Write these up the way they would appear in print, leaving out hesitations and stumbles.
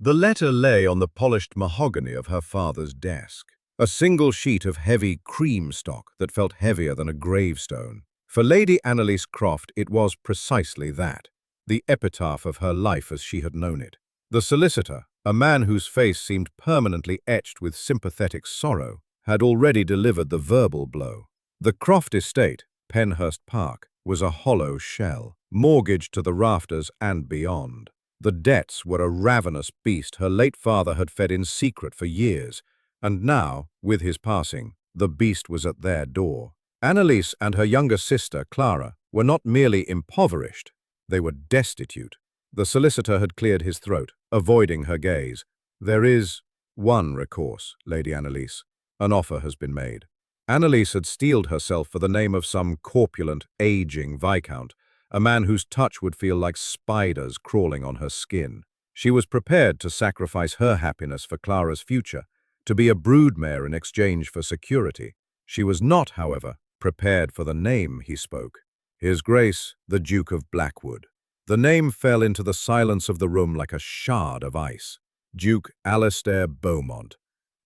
The letter lay on the polished mahogany of her father's desk, a single sheet of heavy cream stock that felt heavier than a gravestone. For Lady Annalise Croft it was precisely that, the epitaph of her life as she had known it. The solicitor, a man whose face seemed permanently etched with sympathetic sorrow, had already delivered the verbal blow. The Croft estate, Penhurst Park, was a hollow shell, mortgaged to the rafters and beyond. The debts were a ravenous beast her late father had fed in secret for years, and now, with his passing, the beast was at their door. Annalise and her younger sister, Clara, were not merely impoverished, they were destitute. The solicitor had cleared his throat, avoiding her gaze. "There is one recourse, Lady Annalise. An offer has been made." Annalise had steeled herself for the name of some corpulent, aging viscount, a man whose touch would feel like spiders crawling on her skin. She was prepared to sacrifice her happiness for Clara's future, to be a broodmare in exchange for security. She was not, however, prepared for the name he spoke. His Grace, the Duke of Blackwood. The name fell into the silence of the room like a shard of ice. Duke Alastair Beaumont.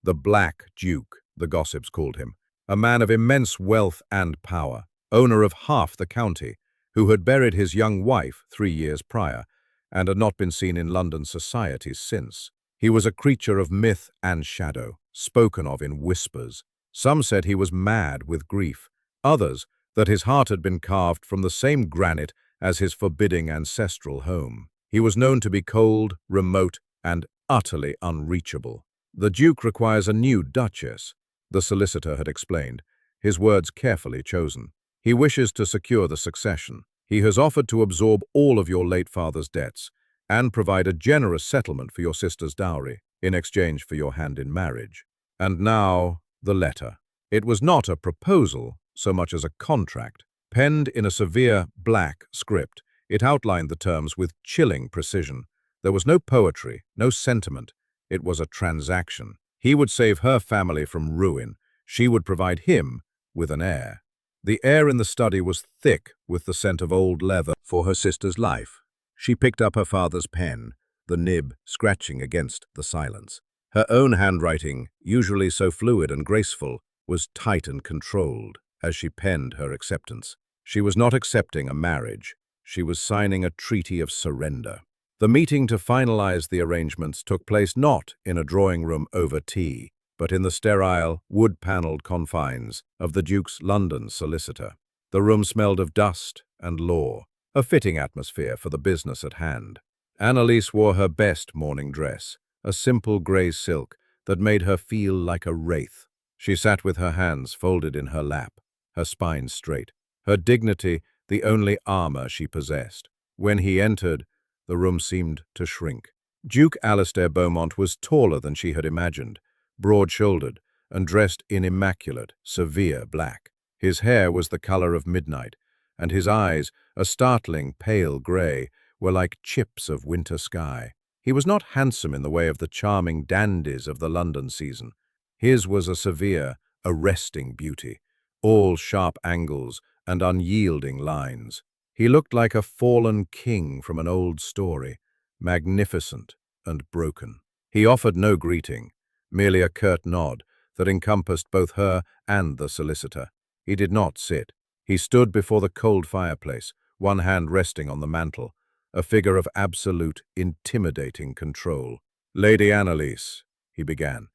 The Black Duke, the gossips called him. A man of immense wealth and power, owner of half the county, who had buried his young wife 3 years prior, and had not been seen in London society since. He was a creature of myth and shadow, spoken of in whispers. Some said he was mad with grief, others that his heart had been carved from the same granite as his forbidding ancestral home. He was known to be cold, remote, and utterly unreachable. "The Duke requires a new Duchess," the solicitor had explained, his words carefully chosen. "He wishes to secure the succession. He has offered to absorb all of your late father's debts and provide a generous settlement for your sister's dowry in exchange for your hand in marriage." And now, the letter. It was not a proposal so much as a contract. Penned in a severe black script, it outlined the terms with chilling precision. There was no poetry, no sentiment. It was a transaction. He would save her family from ruin. She would provide him with an heir. The air in the study was thick with the scent of old leather for her sister's life. She picked up her father's pen, the nib scratching against the silence. Her own handwriting, usually so fluid and graceful, was tight and controlled as she penned her acceptance. She was not accepting a marriage. She was signing a treaty of surrender. The meeting to finalize the arrangements took place not in a drawing room over tea, but in the sterile, wood-paneled confines of the Duke's London solicitor. The room smelled of dust and law, a fitting atmosphere for the business at hand. Annalise wore her best morning dress, a simple grey silk that made her feel like a wraith. She sat with her hands folded in her lap, her spine straight, her dignity the only armor she possessed. When he entered, the room seemed to shrink. Duke Alastair Beaumont was taller than she had imagined, broad-shouldered, and dressed in immaculate, severe black. His hair was the color of midnight, and his eyes, a startling pale gray, were like chips of winter sky. He was not handsome in the way of the charming dandies of the London season. His was a severe, arresting beauty, all sharp angles and unyielding lines. He looked like a fallen king from an old story, magnificent and broken. He offered no greeting, merely a curt nod that encompassed both her and the solicitor. He did not sit. He stood before the cold fireplace, one hand resting on the mantel, a figure of absolute, intimidating control. "Lady Annalise," he began,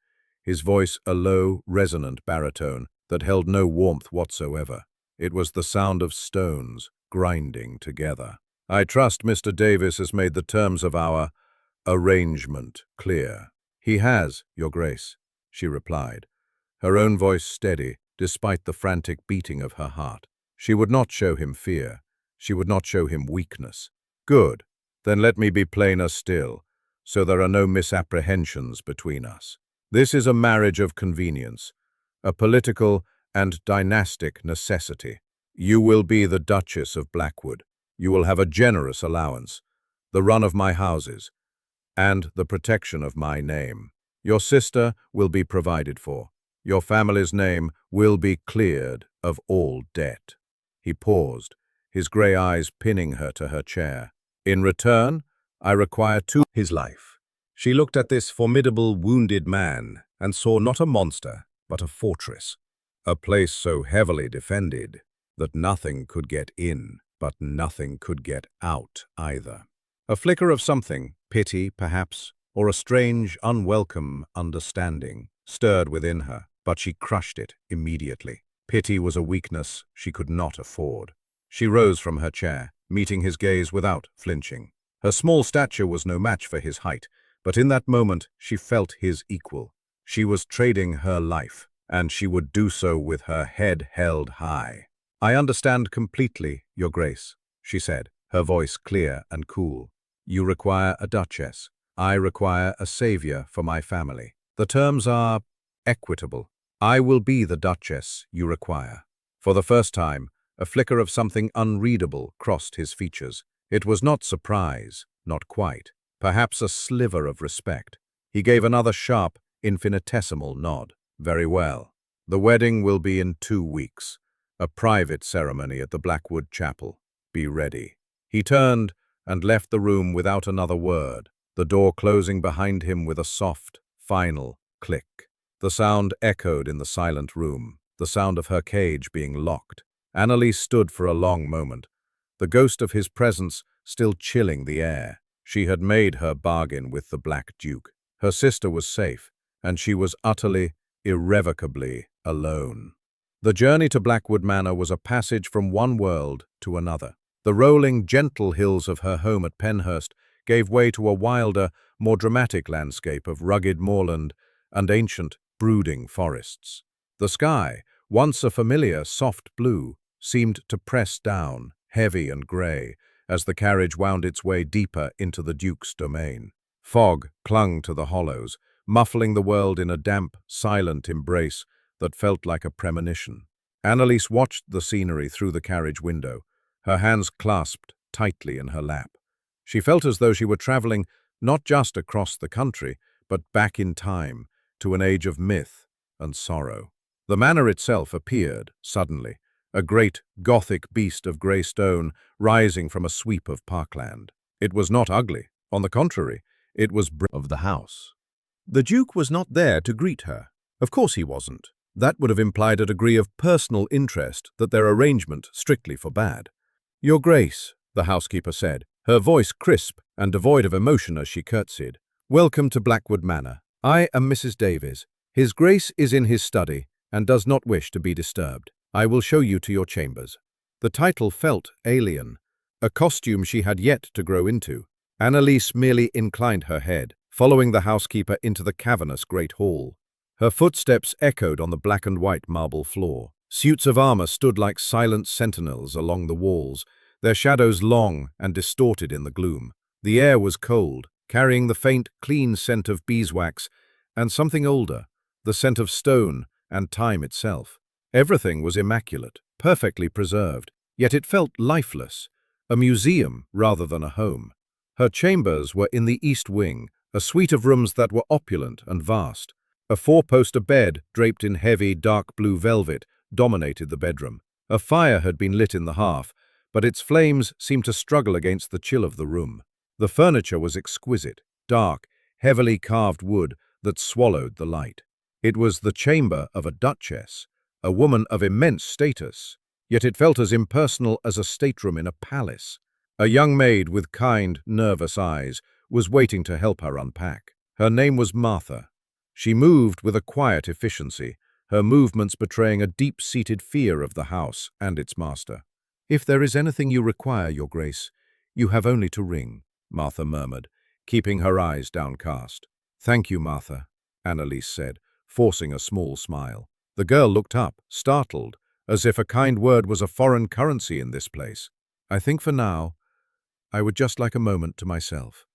his voice a low, resonant baritone that held no warmth whatsoever. It was the sound of stones grinding together. "I trust Mr. Davis has made the terms of our arrangement clear." "He has, Your Grace," she replied, her own voice steady despite the frantic beating of her heart. She would not show him fear. She would not show him weakness. "Good. Then let me be plainer still, so there are no misapprehensions between us. This is a marriage of convenience, a political and dynastic necessity. You will be the Duchess of Blackwood. You will have a generous allowance, the run of my houses, and the protection of my name. Your sister will be provided for. Your family's name will be cleared of all debt." He paused, his grey eyes pinning her to her chair. "In return, I require his life. She looked at this formidable wounded man and saw not a monster, but a fortress, a place so heavily defended that nothing could get in, but nothing could get out either. A flicker of something, pity perhaps, or a strange, unwelcome understanding, stirred within her, but she crushed it immediately. Pity was a weakness she could not afford. She rose from her chair, meeting his gaze without flinching. Her small stature was no match for his height, but in that moment she felt his equal. She was trading her life, and she would do so with her head held high. "I understand completely, Your Grace," she said, her voice clear and cool. "You require a duchess. I require a savior for my family. The terms are equitable. I will be the duchess you require." For the first time, a flicker of something unreadable crossed his features. It was not surprise, not quite. Perhaps a sliver of respect. He gave another sharp, infinitesimal nod. "Very well. The wedding will be in 2 weeks. A private ceremony at the Blackwood Chapel. Be ready." He turned and left the room without another word, the door closing behind him with a soft, final click. The sound echoed in the silent room, the sound of her cage being locked. Annalise stood for a long moment, the ghost of his presence still chilling the air. She had made her bargain with the Black Duke. Her sister was safe, and she was utterly, irrevocably alone. The journey to Blackwood Manor was a passage from one world to another. The rolling, gentle hills of her home at Penhurst gave way to a wilder, more dramatic landscape of rugged moorland and ancient, brooding forests. The sky, once a familiar, soft blue, seemed to press down, heavy and grey, as the carriage wound its way deeper into the Duke's domain. Fog clung to the hollows, muffling the world in a damp, silent embrace that felt like a premonition. Annalise watched the scenery through the carriage window, her hands clasped tightly in her lap. She felt as though she were traveling not just across the country, but back in time, to an age of myth and sorrow. The manor itself appeared, suddenly, a great Gothic beast of grey stone rising from a sweep of parkland. It was not ugly. On the contrary, it was of the house. The Duke was not there to greet her. Of course he wasn't. That would have implied a degree of personal interest that their arrangement strictly forbade. "Your Grace," the housekeeper said, her voice crisp and devoid of emotion as she curtsied. "Welcome to Blackwood Manor. I am Mrs. Davies. His Grace is in his study and does not wish to be disturbed. I will show you to your chambers." The title felt alien, a costume she had yet to grow into. Annalise merely inclined her head, following the housekeeper into the cavernous great hall. Her footsteps echoed on the black and white marble floor. Suits of armor stood like silent sentinels along the walls, their shadows long and distorted in the gloom. The air was cold, carrying the faint, clean scent of beeswax and something older, the scent of stone and time itself. Everything was immaculate, perfectly preserved, yet it felt lifeless, a museum rather than a home. Her chambers were in the east wing, a suite of rooms that were opulent and vast. A four-poster bed, draped in heavy, dark blue velvet, dominated the bedroom. A fire had been lit in the hearth, but its flames seemed to struggle against the chill of the room. The furniture was exquisite, dark, heavily carved wood that swallowed the light. It was the chamber of a duchess, a woman of immense status, yet it felt as impersonal as a stateroom in a palace. A young maid with kind, nervous eyes was waiting to help her unpack. Her name was Martha. She moved with a quiet efficiency, her movements betraying a deep-seated fear of the house and its master. "If there is anything you require, Your Grace, you have only to ring," Martha murmured, keeping her eyes downcast. "Thank you, Martha," Annalise said, forcing a small smile. The girl looked up, startled, as if a kind word was a foreign currency in this place. "I think for now, I would just like a moment to myself."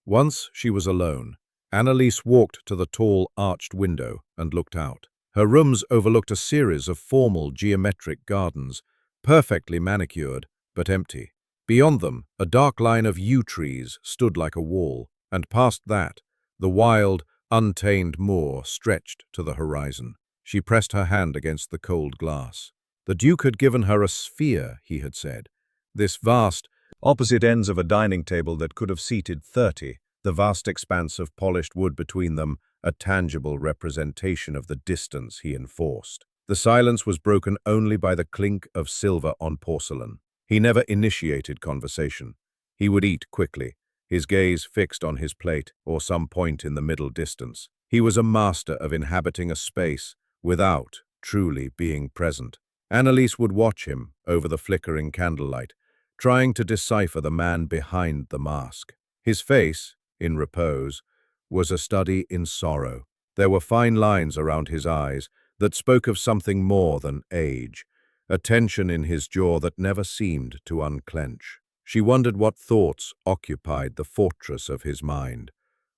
Once she was alone, Annalise walked to the tall, arched window and looked out. Her rooms overlooked a series of formal, geometric gardens, perfectly manicured, but empty. Beyond them, a dark line of yew trees stood like a wall, and past that, the wild, untamed moor stretched to the horizon. She pressed her hand against the cold glass. The Duke had given her a sphere, he had said. This vast, opposite ends of a dining table that could have seated 30, the vast expanse of polished wood between them a tangible representation of the distance he enforced. The silence was broken only by the clink of silver on porcelain. He never initiated conversation. He would eat quickly, his gaze fixed on his plate or some point in the middle distance. He was a master of inhabiting a space without truly being present. Annalise would watch him over the flickering candlelight, trying to decipher the man behind the mask. His face, in repose, was a study in sorrow. There were fine lines around his eyes that spoke of something more than age, a tension in his jaw that never seemed to unclench. She wondered what thoughts occupied the fortress of his mind,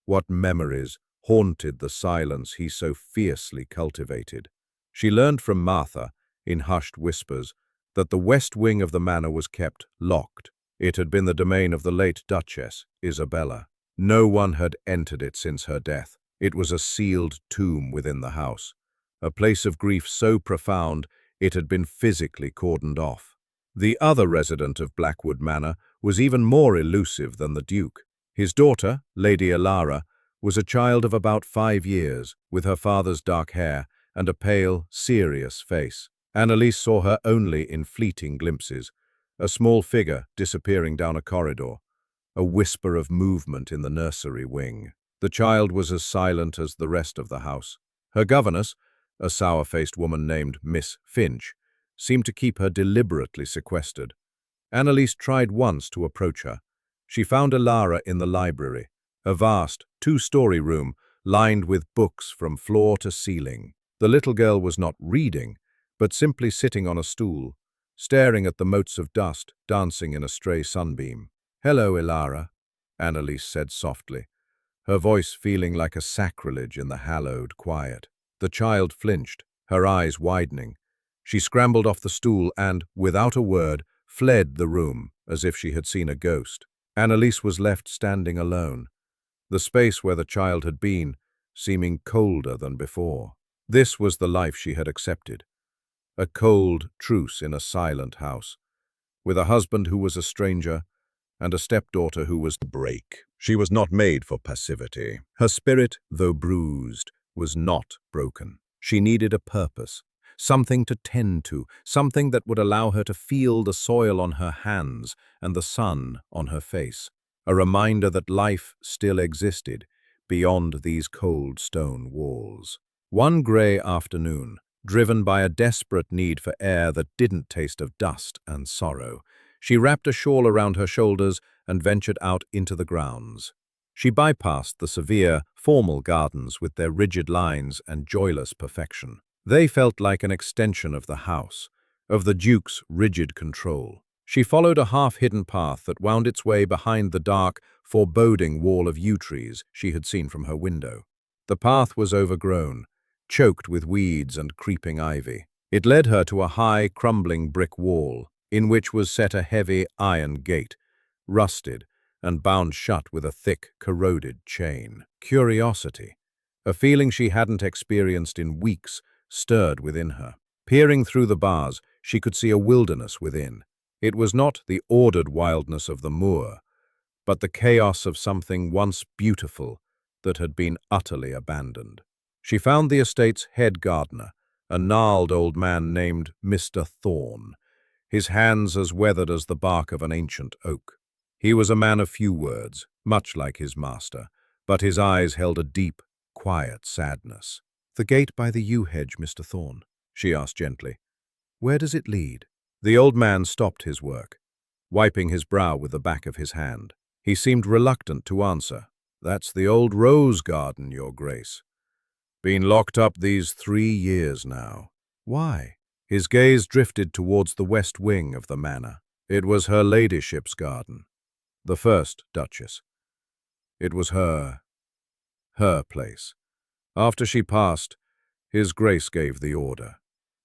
what memories haunted the silence he so fiercely cultivated. She learned from Martha, in hushed whispers, that the west wing of the manor was kept locked. It had been the domain of the late Duchess, Isabella. No one had entered it since her death. It was a sealed tomb within the house, a place of grief so profound it had been physically cordoned off. The other resident of Blackwood Manor was even more elusive than the Duke. His daughter, Lady Alara, was a child of about 5 years, with her father's dark hair and a pale, serious face. Annalise saw her only in fleeting glimpses, a small figure disappearing down a corridor, a whisper of movement in the nursery wing. The child was as silent as the rest of the house. Her governess, a sour-faced woman named Miss Finch, seemed to keep her deliberately sequestered. Annalise tried once to approach her. She found Alara in the library, a vast, 2-story room lined with books from floor to ceiling. The little girl was not reading, but simply sitting on a stool, staring at the motes of dust dancing in a stray sunbeam. "Hello, Alara," Annalise said softly, her voice feeling like a sacrilege in the hallowed quiet. The child flinched, her eyes widening. She scrambled off the stool and, without a word, fled the room as if she had seen a ghost. Annalise was left standing alone, the space where the child had been seeming colder than before. This was the life she had accepted, a cold truce in a silent house, with a husband who was a stranger and a stepdaughter who was to break. She was not made for passivity. Her spirit, though bruised, was not broken. She needed a purpose, something to tend to, something that would allow her to feel the soil on her hands and the sun on her face, a reminder that life still existed beyond these cold stone walls. One grey afternoon, driven by a desperate need for air that didn't taste of dust and sorrow, she wrapped a shawl around her shoulders and ventured out into the grounds. She bypassed the severe, formal gardens with their rigid lines and joyless perfection. They felt like an extension of the house, of the Duke's rigid control. She followed a half-hidden path that wound its way behind the dark, foreboding wall of yew trees she had seen from her window. The path was overgrown, choked with weeds and creeping ivy. It led her to a high, crumbling brick wall, in which was set a heavy iron gate, rusted and bound shut with a thick, corroded chain. Curiosity, a feeling she hadn't experienced in weeks, stirred within her. Peering through the bars, she could see a wilderness within. It was not the ordered wildness of the moor, but the chaos of something once beautiful that had been utterly abandoned. She found the estate's head gardener, a gnarled old man named Mr. Thorne, his hands as weathered as the bark of an ancient oak. He was a man of few words, much like his master, but his eyes held a deep, quiet sadness. "The gate by the yew hedge, Mr. Thorne," she asked gently. "Where does it lead?" The old man stopped his work, wiping his brow with the back of his hand. He seemed reluctant to answer. "That's the old rose garden, Your Grace. Been locked up these 3 years now." "Why?" His gaze drifted towards the west wing of the manor. "It was her ladyship's garden, the first Duchess. It was her place. After she passed, His Grace gave the order.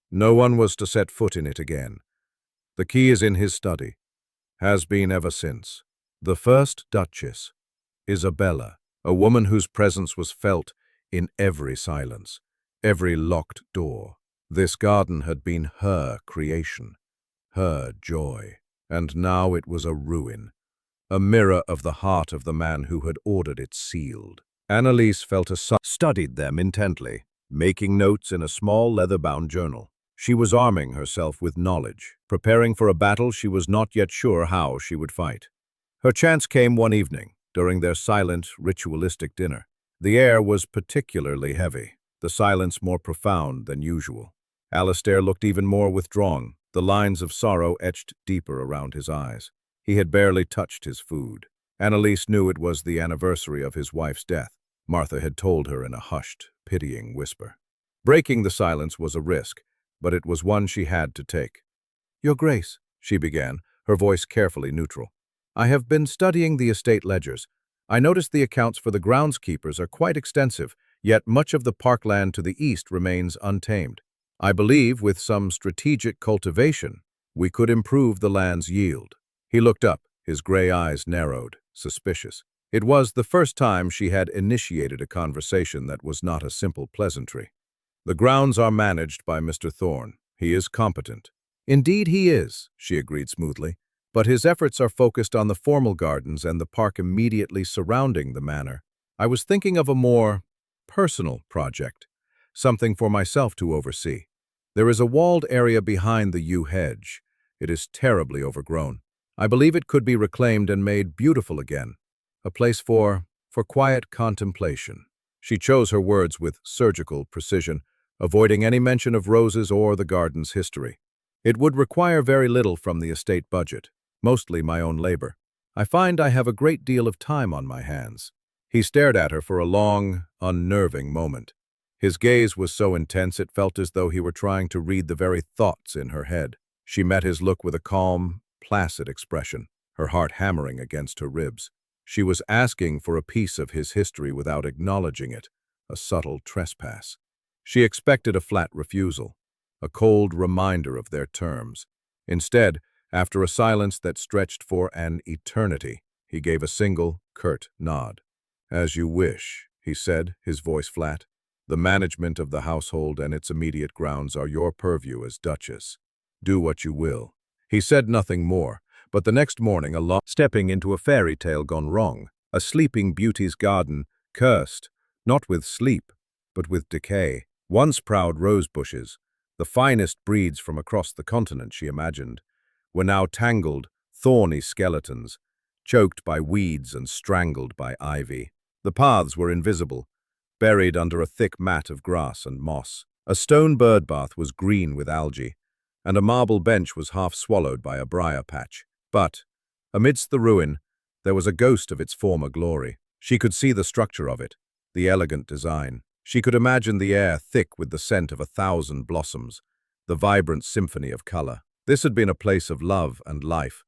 No one was to set foot in it again. The key is in his study, has been ever since. The first Duchess, Isabella, a woman whose presence was felt in every silence, every locked door. This garden had been her creation, her joy, and now it was a ruin, a mirror of the heart of the man who had ordered it sealed. Annalise felt studied them intently, making notes in a small leather-bound journal. She was arming herself with knowledge, preparing for a battle she was not yet sure how she would fight. Her chance came one evening, during their silent, ritualistic dinner. The air was particularly heavy, the silence more profound than usual. Alistair looked even more withdrawn, the lines of sorrow etched deeper around his eyes. He had barely touched his food. Annalise knew it was the anniversary of his wife's death. Martha had told her in a hushed, pitying whisper. Breaking the silence was a risk, but it was one she had to take. "Your Grace," she began, her voice carefully neutral. "I have been studying the estate ledgers. I noticed the accounts for the groundskeepers are quite extensive, yet much of the parkland to the east remains untamed. I believe with some strategic cultivation, we could improve the land's yield." He looked up, his gray eyes narrowed, suspicious. It was the first time she had initiated a conversation that was not a simple pleasantry. "The grounds are managed by Mr. Thorne. He is competent." "Indeed he is," she agreed smoothly, "but his efforts are focused on the formal gardens and the park immediately surrounding the manor. I was thinking of a more personal project, something for myself to oversee. There is a walled area behind the yew hedge. It is terribly overgrown. I believe it could be reclaimed and made beautiful again. A place for quiet contemplation." She chose her words with surgical precision, avoiding any mention of roses or the garden's history. "It would require very little from the estate budget, mostly my own labor. I find I have a great deal of time on my hands." He stared at her for a long, unnerving moment. His gaze was so intense it felt as though he were trying to read the very thoughts in her head. She met his look with a calm, placid expression, her heart hammering against her ribs. She was asking for a piece of his history without acknowledging it, a subtle trespass. She expected a flat refusal, a cold reminder of their terms. Instead, after a silence that stretched for an eternity, he gave a single, curt nod. "As you wish," he said, his voice flat. "The management of the household and its immediate grounds are your purview as Duchess. Do what you will." He said nothing more, but the next morning stepping into a fairy tale gone wrong, a sleeping beauty's garden, cursed, not with sleep, but with decay. Once proud rose bushes, the finest breeds from across the continent she imagined, were now tangled, thorny skeletons, choked by weeds and strangled by ivy. The paths were invisible, buried under a thick mat of grass and moss. A stone bird bath was green with algae, and a marble bench was half swallowed by a briar patch. But, amidst the ruin, there was a ghost of its former glory. She could see the structure of it, the elegant design. She could imagine the air thick with the scent of 1,000 blossoms, the vibrant symphony of color. This had been a place of love and life,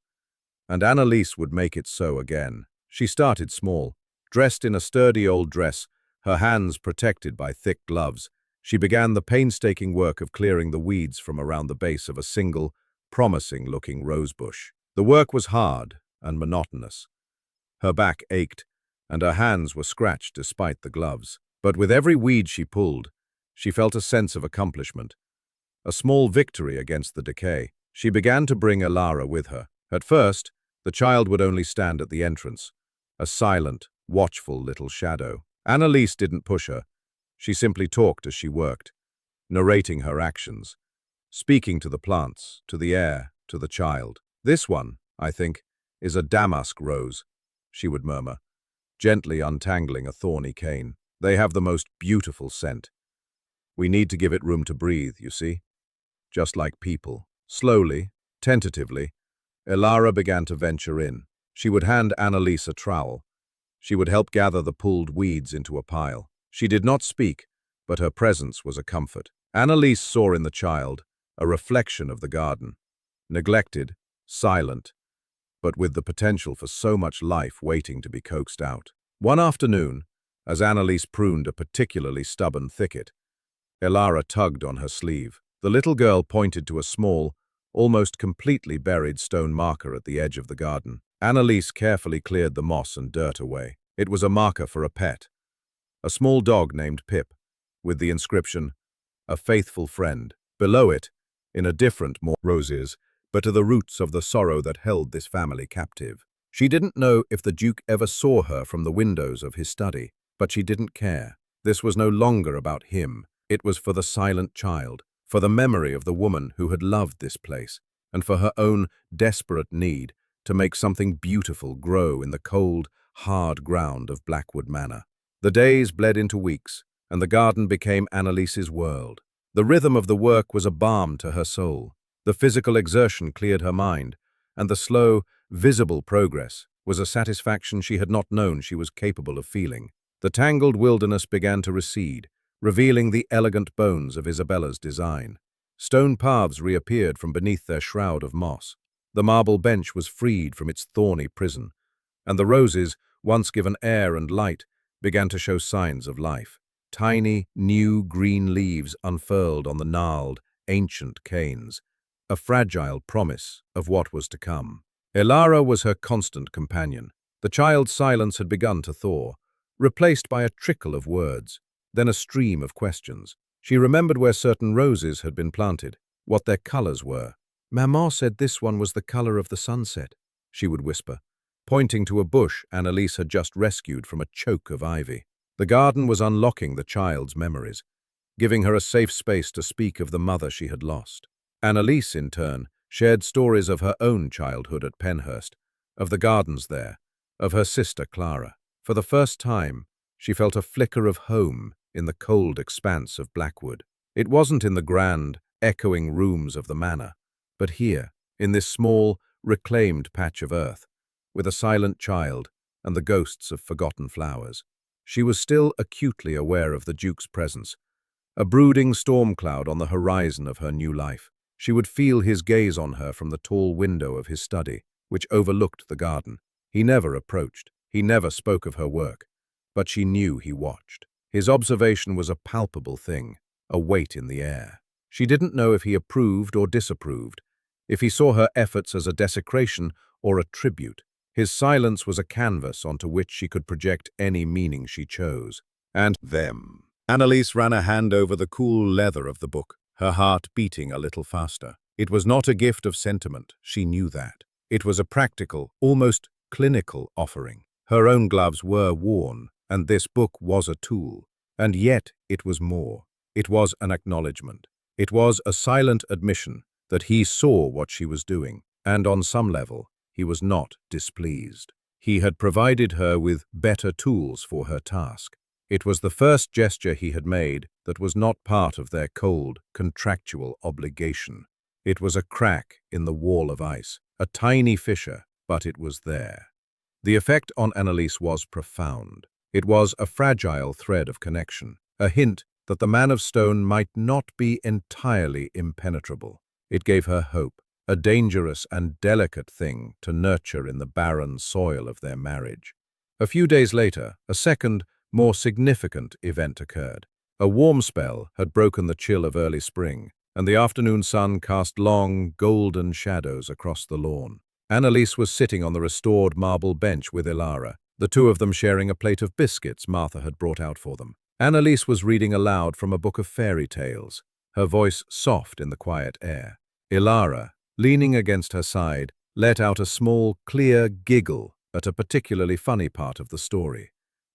and Annalise would make it so again. She started small. Dressed in a sturdy old dress, her hands protected by thick gloves, she began the painstaking work of clearing the weeds from around the base of a single, promising-looking rosebush. The work was hard and monotonous. Her back ached, and her hands were scratched despite the gloves. But with every weed she pulled, she felt a sense of accomplishment, a small victory against the decay. She began to bring Elara with her. At first, the child would only stand at the entrance, a silent, watchful little shadow. Annalise didn't push her. She simply talked as she worked, narrating her actions, speaking to the plants, to the air, to the child. "This one, I think, is a damask rose," she would murmur, gently untangling a thorny cane. "They have the most beautiful scent. We need to give it room to breathe, you see? Just like people." Slowly, tentatively, Elara began to venture in. She would hand Annalise a trowel. She would help gather the pulled weeds into a pile. She did not speak, but her presence was a comfort. Annalise saw in the child a reflection of the garden, neglected, silent, but with the potential for so much life waiting to be coaxed out. One afternoon, as Annalise pruned a particularly stubborn thicket, Elara tugged on her sleeve. The little girl pointed to a small, almost completely buried stone marker at the edge of the garden. Annalise carefully cleared the moss and dirt away. It was a marker for a pet, a small dog named Pip, with the inscription, "A faithful friend." Below it, in a different, more roses, but to the roots of the sorrow that held this family captive. She didn't know if the Duke ever saw her from the windows of his study, but she didn't care. This was no longer about him. It was for the silent child, for the memory of the woman who had loved this place, and for her own desperate need to make something beautiful grow in the cold, hard ground of Blackwood Manor. The days bled into weeks, and the garden became Annalise's world. The rhythm of the work was a balm to her soul. The physical exertion cleared her mind, and the slow, visible progress was a satisfaction she had not known she was capable of feeling. The tangled wilderness began to recede, revealing the elegant bones of Isabella's design. Stone paths reappeared from beneath their shroud of moss. The marble bench was freed from its thorny prison, and the roses, once given air and light, began to show signs of life. Tiny, new green leaves unfurled on the gnarled, ancient canes, a fragile promise of what was to come. Ilara was her constant companion. The child's silence had begun to thaw, replaced by a trickle of words, then a stream of questions. She remembered where certain roses had been planted, what their colors were. "Maman said this one was the color of the sunset," she would whisper, pointing to a bush Annalise had just rescued from a choke of ivy. The garden was unlocking the child's memories, giving her a safe space to speak of the mother she had lost. Annalise, in turn, shared stories of her own childhood at Penhurst, of the gardens there, of her sister Clara. For the first time, she felt a flicker of home in the cold expanse of Blackwood. It wasn't in the grand, echoing rooms of the manor, but here, in this small, reclaimed patch of earth, with a silent child and the ghosts of forgotten flowers. She was still acutely aware of the Duke's presence, a brooding storm cloud on the horizon of her new life. She would feel his gaze on her from the tall window of his study, which overlooked the garden. He never approached, he never spoke of her work, but she knew he watched. His observation was a palpable thing, a weight in the air. She didn't know if he approved or disapproved, if he saw her efforts as a desecration or a tribute. His silence was a canvas onto which she could project any meaning she chose. And them. Annalise ran a hand over the cool leather of the book, her heart beating a little faster. It was not a gift of sentiment, she knew that. It was a practical, almost clinical offering. Her own gloves were worn, and this book was a tool. And yet it was more. It was an acknowledgement. It was a silent admission that he saw what she was doing, and on some level, he was not displeased. He had provided her with better tools for her task. It was the first gesture he had made that was not part of their cold, contractual obligation. It was a crack in the wall of ice, a tiny fissure, but it was there. The effect on Annalise was profound. It was a fragile thread of connection, a hint that the man of stone might not be entirely impenetrable. It gave her hope, a dangerous and delicate thing to nurture in the barren soil of their marriage. A few days later, a second, more significant event occurred. A warm spell had broken the chill of early spring, and the afternoon sun cast long, golden shadows across the lawn. Annalise was sitting on the restored marble bench with Ilara, the two of them sharing a plate of biscuits Martha had brought out for them. Annalise was reading aloud from a book of fairy tales, her voice soft in the quiet air. Ilara, leaning against her side, let out a small, clear giggle at a particularly funny part of the story.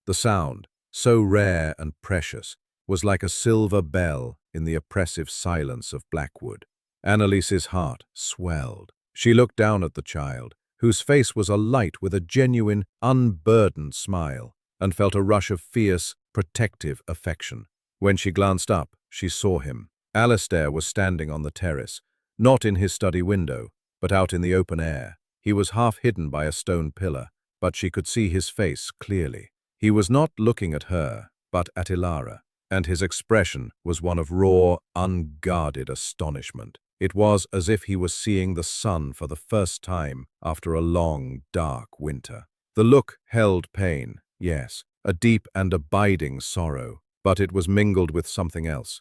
The sound, so rare and precious, was like a silver bell in the oppressive silence of Blackwood. Annalise's heart swelled. She looked down at the child, whose face was alight with a genuine, unburdened smile, and felt a rush of fierce, protective affection. When she glanced up, she saw him. Alastair was standing on the terrace, not in his study window, but out in the open air. He was half hidden by a stone pillar, but she could see his face clearly. He was not looking at her, but at Ilara, and his expression was one of raw, unguarded astonishment. It was as if he was seeing the sun for the first time after a long, dark winter. The look held pain, yes, a deep and abiding sorrow, but it was mingled with something else,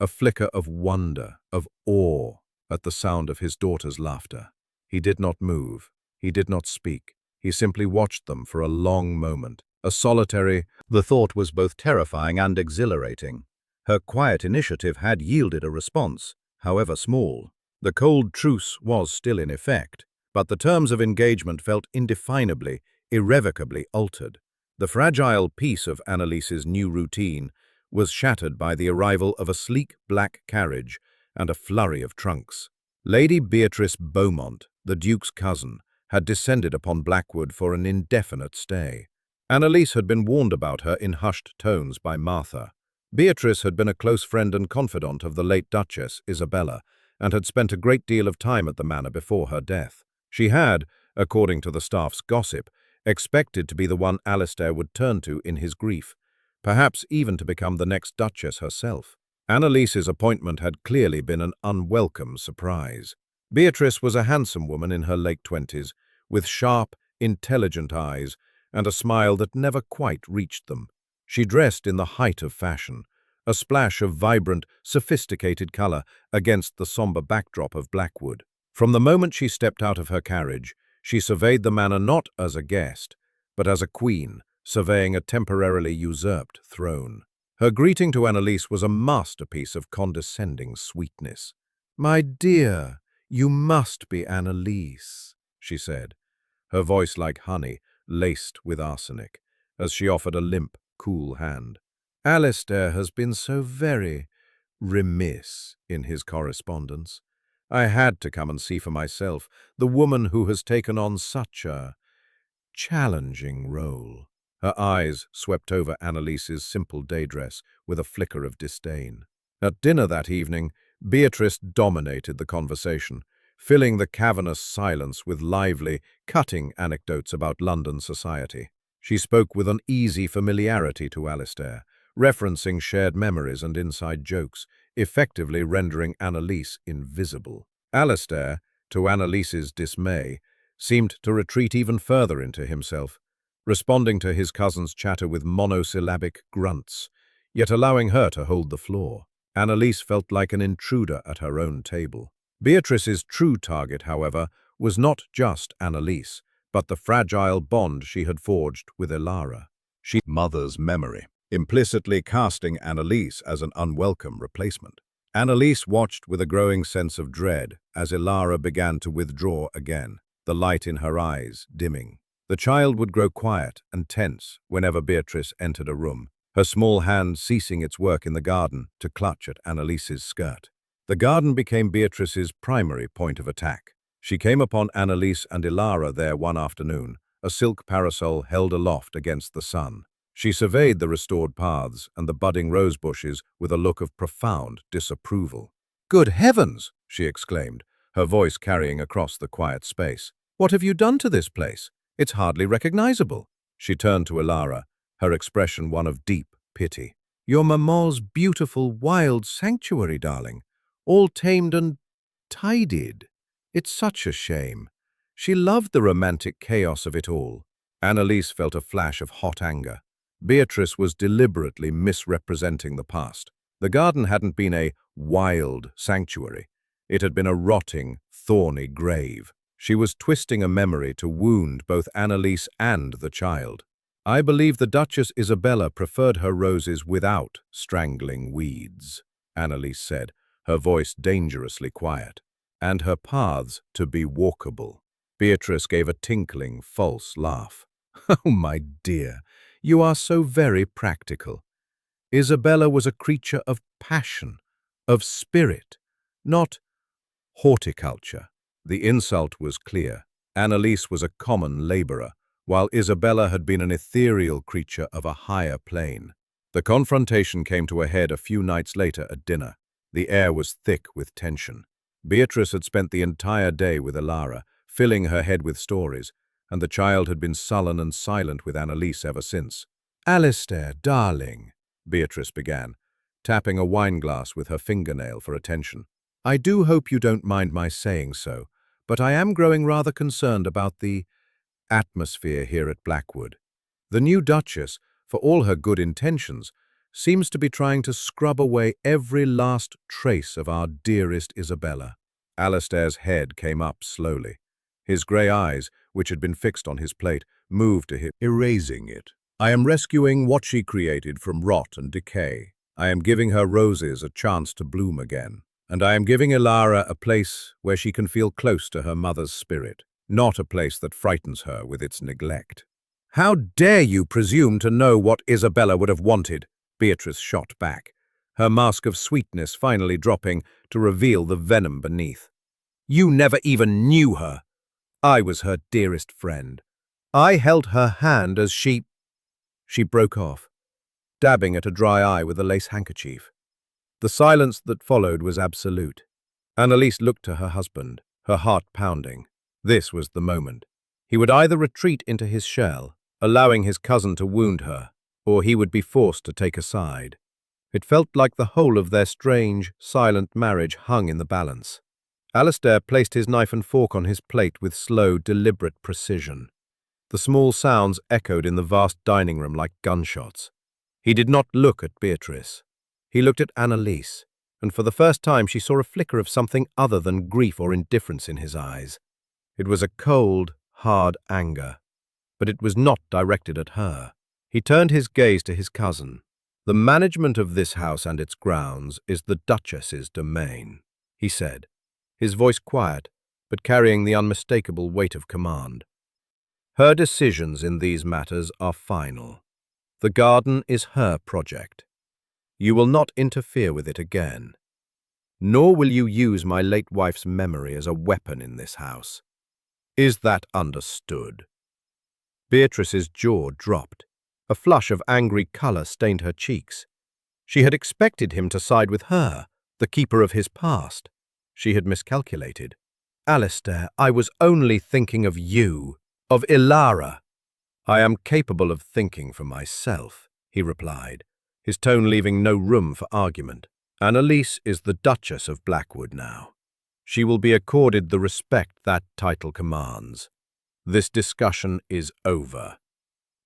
a flicker of wonder, of awe, at the sound of his daughter's laughter. He did not move. He did not speak. He simply watched them for a long moment, a solitary. The thought was both terrifying and exhilarating. Her quiet initiative had yielded a response, however small. The cold truce was still in effect, but the terms of engagement felt indefinably, irrevocably altered. The fragile peace of Annalise's new routine was shattered by the arrival of a sleek black carriage and a flurry of trunks. Lady Beatrice Beaumont, the Duke's cousin, had descended upon Blackwood for an indefinite stay. Annalise had been warned about her in hushed tones by Martha. Beatrice had been a close friend and confidant of the late Duchess Isabella, and had spent a great deal of time at the manor before her death. She had, according to the staff's gossip, expected to be the one Alistair would turn to in his grief, perhaps even to become the next Duchess herself. Annalise's appointment had clearly been an unwelcome surprise. Beatrice was a handsome woman in her late 20s, with sharp, intelligent eyes and a smile that never quite reached them. She dressed in the height of fashion, a splash of vibrant, sophisticated color against the somber backdrop of Blackwood. From the moment she stepped out of her carriage, she surveyed the manor not as a guest, but as a queen surveying a temporarily usurped throne. Her greeting to Annalise was a masterpiece of condescending sweetness. "My dear, you must be Annalise," she said, her voice like honey laced with arsenic, as she offered a limp, cool hand. "Alistair has been so very remiss in his correspondence. I had to come and see for myself the woman who has taken on such a challenging role." Her eyes swept over Annalise's simple day dress with a flicker of disdain. At dinner that evening, Beatrice dominated the conversation, filling the cavernous silence with lively, cutting anecdotes about London society. She spoke with an easy familiarity to Alistair, referencing shared memories and inside jokes, effectively rendering Annalise invisible. Alistair, to Annalise's dismay, seemed to retreat even further into himself, responding to his cousin's chatter with monosyllabic grunts, yet allowing her to hold the floor. Annalise felt like an intruder at her own table. Beatrice's true target, however, was not just Annalise, but the fragile bond she had forged with Ilara. Mother's memory, implicitly casting Annalise as an unwelcome replacement. Annalise watched with a growing sense of dread as Ilara began to withdraw again, the light in her eyes dimming. The child would grow quiet and tense whenever Beatrice entered a room, her small hand ceasing its work in the garden to clutch at Annalise's skirt. The garden became Beatrice's primary point of attack. She came upon Annalise and Ilara there one afternoon, a silk parasol held aloft against the sun. She surveyed the restored paths and the budding rose bushes with a look of profound disapproval. "Good heavens!" she exclaimed, her voice carrying across the quiet space. "What have you done to this place? It's hardly recognizable." She turned to Ilara, her expression one of deep pity. "Your maman's beautiful, wild sanctuary, darling, all tamed and tidied. It's such a shame. She loved the romantic chaos of it all." Annalise felt a flash of hot anger. Beatrice was deliberately misrepresenting the past. The garden hadn't been a wild sanctuary. It had been a rotting, thorny grave. She was twisting a memory to wound both Annalise and the child. "I believe the Duchess Isabella preferred her roses without strangling weeds," Annalise said, her voice dangerously quiet, "and her paths to be walkable." Beatrice gave a tinkling, false laugh. "Oh, my dear, you are so very practical. Isabella was a creature of passion, of spirit, not horticulture." The insult was clear. Annalise was a common laborer, while Isabella had been an ethereal creature of a higher plane. The confrontation came to a head a few nights later at dinner. The air was thick with tension. Beatrice had spent the entire day with Ilara, filling her head with stories, and the child had been sullen and silent with Annalise ever since. "Alistair, darling," Beatrice began, tapping a wineglass with her fingernail for attention. "I do hope you don't mind my saying so, but I am growing rather concerned about the atmosphere here at Blackwood. The new Duchess, for all her good intentions, seems to be trying to scrub away every last trace of our dearest Isabella." Alistair's head came up slowly. His grey eyes, which had been fixed on his plate, moved to him, erasing it. "I am rescuing what she created from rot and decay. I am giving her roses a chance to bloom again. And I am giving Ilara a place where she can feel close to her mother's spirit. not a place that frightens her with its neglect. "How dare you presume to know what Isabella would have wanted?" Beatrice shot back, her mask of sweetness finally dropping to reveal the venom beneath. "You never even knew her. I was her dearest friend. I held her hand as she—" She broke off, dabbing at a dry eye with a lace handkerchief. The silence that followed was absolute. Annalise looked to her husband, her heart pounding. This was the moment. He would either retreat into his shell, allowing his cousin to wound her, or he would be forced to take a side. It felt like the whole of their strange, silent marriage hung in the balance. Alistair placed his knife and fork on his plate with slow, deliberate precision. The small sounds echoed in the vast dining room like gunshots. He did not look at Beatrice. He looked at Annalise, and for the first time she saw a flicker of something other than grief or indifference in his eyes. It was a cold, hard anger, but it was not directed at her. He turned his gaze to his cousin. "The management of this house and its grounds is the Duchess's domain," he said, his voice quiet, but carrying the unmistakable weight of command. "Her decisions in these matters are final. The garden is her project. You will not interfere with it again. Nor will you use my late wife's memory as a weapon in this house. Is that understood?" Beatrice's jaw dropped. A flush of angry color stained her cheeks. She had expected him to side with her, the keeper of his past. She had miscalculated. "Alistair, I was only thinking of you, of Ilara." "I am capable of thinking for myself," he replied, his tone leaving no room for argument. "Annalise is the Duchess of Blackwood now. She will be accorded the respect that title commands. This discussion is over."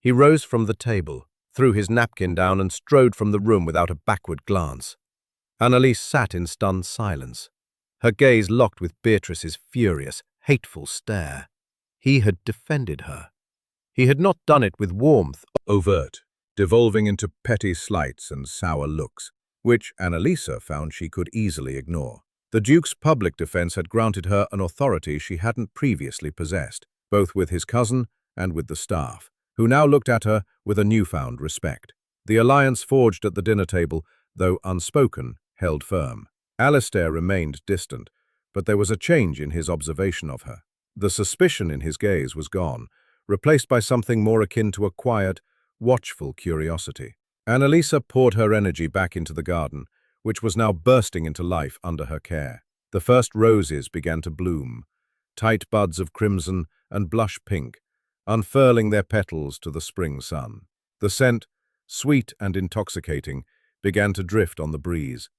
He rose from the table, threw his napkin down and strode from the room without a backward glance. Annalise sat in stunned silence, her gaze locked with Beatrice's furious, hateful stare. He had defended her. He had not done it with warmth, overt, devolving into petty slights and sour looks, which Annalisa found she could easily ignore. The Duke's public defense had granted her an authority she hadn't previously possessed, both with his cousin and with the staff, who now looked at her with a newfound respect. The alliance forged at the dinner table, though unspoken, held firm. Alistair remained distant, but there was a change in his observation of her. The suspicion in his gaze was gone, replaced by something more akin to a quiet, watchful curiosity. Annalisa poured her energy back into the garden, which was now bursting into life under her care. The first roses began to bloom, tight buds of crimson and blush pink, unfurling their petals to the spring sun. The scent, sweet and intoxicating, began to drift on the breeze,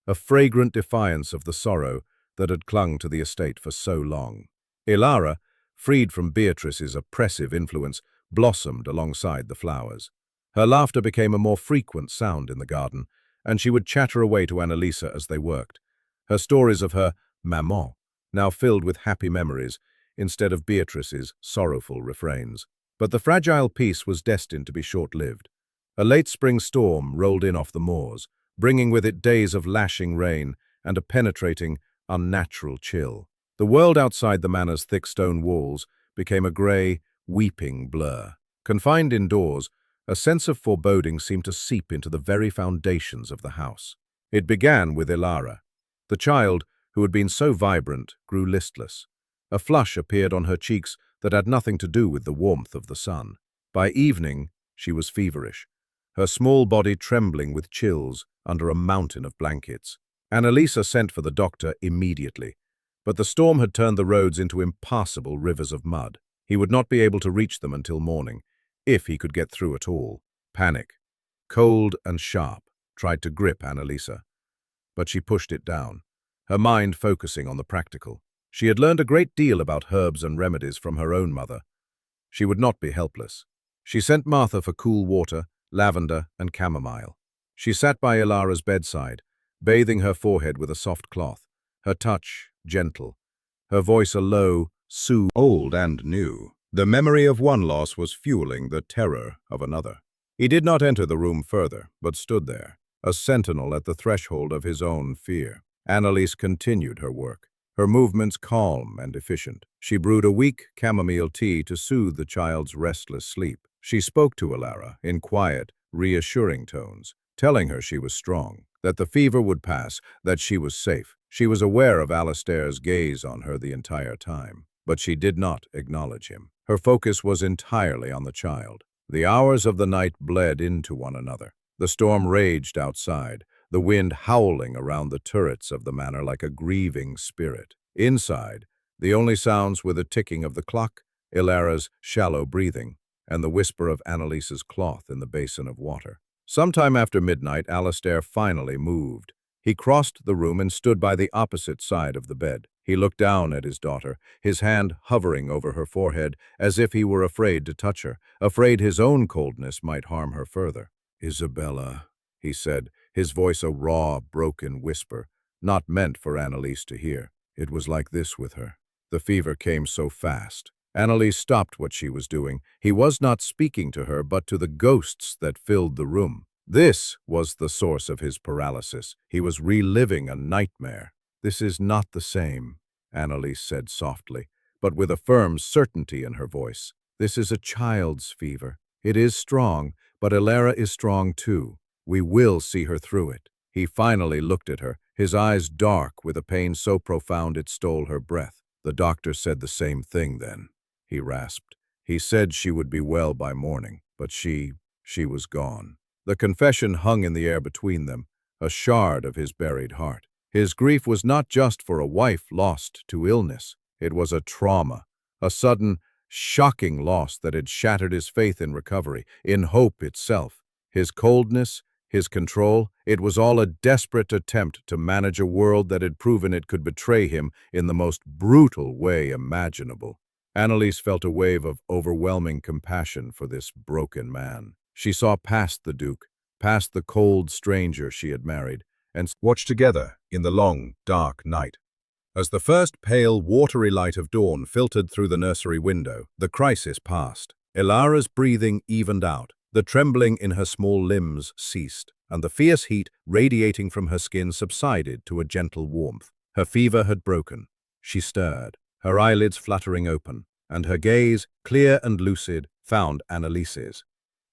a fragrant defiance of the sorrow that had clung to the estate for so long. Ilara, freed from Beatrice's oppressive influence, blossomed alongside the flowers. Her laughter became a more frequent sound in the garden, and she would chatter away to Annalisa as they worked. Her stories of her maman now filled with happy memories instead of Beatrice's sorrowful refrains. But the fragile peace was destined to be short-lived. A late spring storm rolled in off the moors, bringing with it days of lashing rain and a penetrating, unnatural chill. The world outside the manor's thick stone walls became a grey, weeping blur. Confined indoors, a sense of foreboding seemed to seep into the very foundations of the house. It began with Ilara. The child, who had been so vibrant, grew listless. A flush appeared on her cheeks that had nothing to do with the warmth of the sun. By evening, she was feverish, her small body trembling with chills under a mountain of blankets. Annalisa sent for the doctor immediately, but the storm had turned the roads into impassable rivers of mud. He would not be able to reach them until morning, if he could get through at all. Panic, cold and sharp, tried to grip Annalisa, but she pushed it down, her mind focusing on the practical. She had learned a great deal about herbs and remedies from her own mother. She would not be helpless. She sent Martha for cool water, lavender, and chamomile. She sat by Ilara's bedside, bathing her forehead with a soft cloth, her touch gentle, her voice a low, soothe. Old and new, the memory of one loss was fueling the terror of another. He did not enter the room further, but stood there, a sentinel at the threshold of his own fear. Annalise continued her work, her movements calm and efficient. She brewed a weak chamomile tea to soothe the child's restless sleep. She spoke to Alara in quiet, reassuring tones, telling her she was strong, that the fever would pass, that she was safe. She was aware of Alistair's gaze on her the entire time, but she did not acknowledge him. Her focus was entirely on the child. The hours of the night bled into one another. The storm raged outside, the wind howling around the turrets of the manor like a grieving spirit. Inside, the only sounds were the ticking of the clock, Ilara's shallow breathing, and the whisper of Annalise's cloth in the basin of water. Sometime after midnight, Alistair finally moved. He crossed the room and stood by the opposite side of the bed. He looked down at his daughter, his hand hovering over her forehead, as if he were afraid to touch her, afraid his own coldness might harm her further. "Isabella," he said, his voice a raw, broken whisper, not meant for Annalise to hear. It was like this with her. The fever came so fast. Annalise stopped what she was doing. He was not speaking to her, but to the ghosts that filled the room. This was the source of his paralysis. He was reliving a nightmare. "This is not the same," Annalise said softly, but with a firm certainty in her voice. "This is a child's fever. It is strong, but Ilara is strong too. We will see her through it." He finally looked at her, his eyes dark with a pain so profound it stole her breath. "The doctor said the same thing then," he rasped. "He said she would be well by morning, but she was gone." The confession hung in the air between them, a shard of his buried heart. His grief was not just for a wife lost to illness. It was a trauma, a sudden, shocking loss that had shattered his faith in recovery, in hope itself. His coldness, his control, it was all a desperate attempt to manage a world that had proven it could betray him in the most brutal way imaginable. Annalise felt a wave of overwhelming compassion for this broken man. She saw past the Duke, past the cold stranger she had married, and watched together in the long, dark night. As the first pale, watery light of dawn filtered through the nursery window, the crisis passed. Ilara's breathing evened out, the trembling in her small limbs ceased, and the fierce heat radiating from her skin subsided to a gentle warmth. Her fever had broken. She stirred, her eyelids fluttering open, and her gaze, clear and lucid, found Annalise's.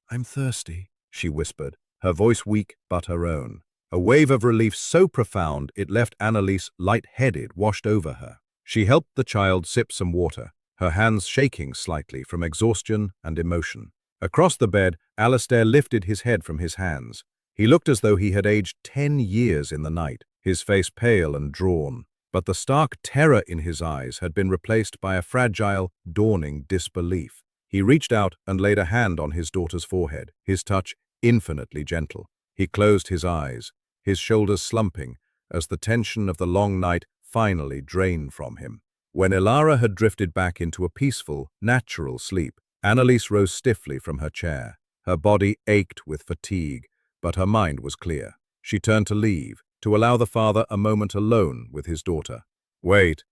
"I'm thirsty," she whispered, her voice weak but her own. A wave of relief so profound it left Annalise light-headed, washed over her. She helped the child sip some water, her hands shaking slightly from exhaustion and emotion. Across the bed, Alistair lifted his head from his hands. He looked as though he had aged 10 years in the night, his face pale and drawn, but the stark terror in his eyes had been replaced by a fragile, dawning disbelief. He reached out and laid a hand on his daughter's forehead, his touch infinitely gentle. He closed his eyes, his shoulders slumping, as the tension of the long night finally drained from him. When Ilara had drifted back into a peaceful, natural sleep, Annalise rose stiffly from her chair. Her body ached with fatigue, but her mind was clear. She turned to leave, to allow the father a moment alone with his daughter. "Wait,"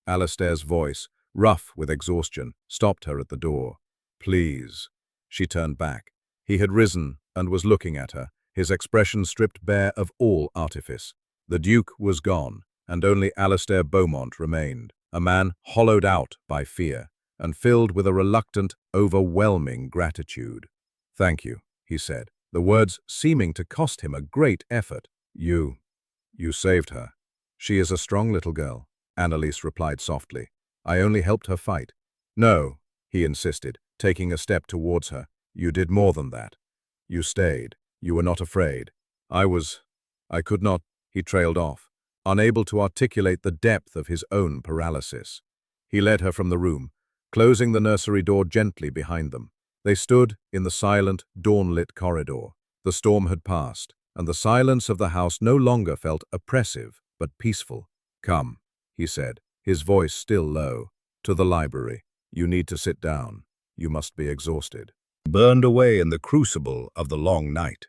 Alistair's voice, rough with exhaustion, stopped her at the door. "Please." She turned back. He had risen and was looking at her, his expression stripped bare of all artifice. The Duke was gone, and only Alistair Beaumont remained, a man hollowed out by fear, and filled with a reluctant, overwhelming gratitude. "Thank you," he said, the words seeming to cost him a great effort. You saved her." "She is a strong little girl," Annalise replied softly. "I only helped her fight." "No," he insisted, taking a step towards her. "You did more than that. You stayed. You were not afraid. I could not." He trailed off, unable to articulate the depth of his own paralysis. He led her from the room, closing the nursery door gently behind them. They stood in the silent, dawn-lit corridor. The storm had passed, and the silence of the house no longer felt oppressive, but peaceful. "Come," he said, his voice still low, "to the library. You need to sit down. You must be exhausted." Burned away in the crucible of the long night.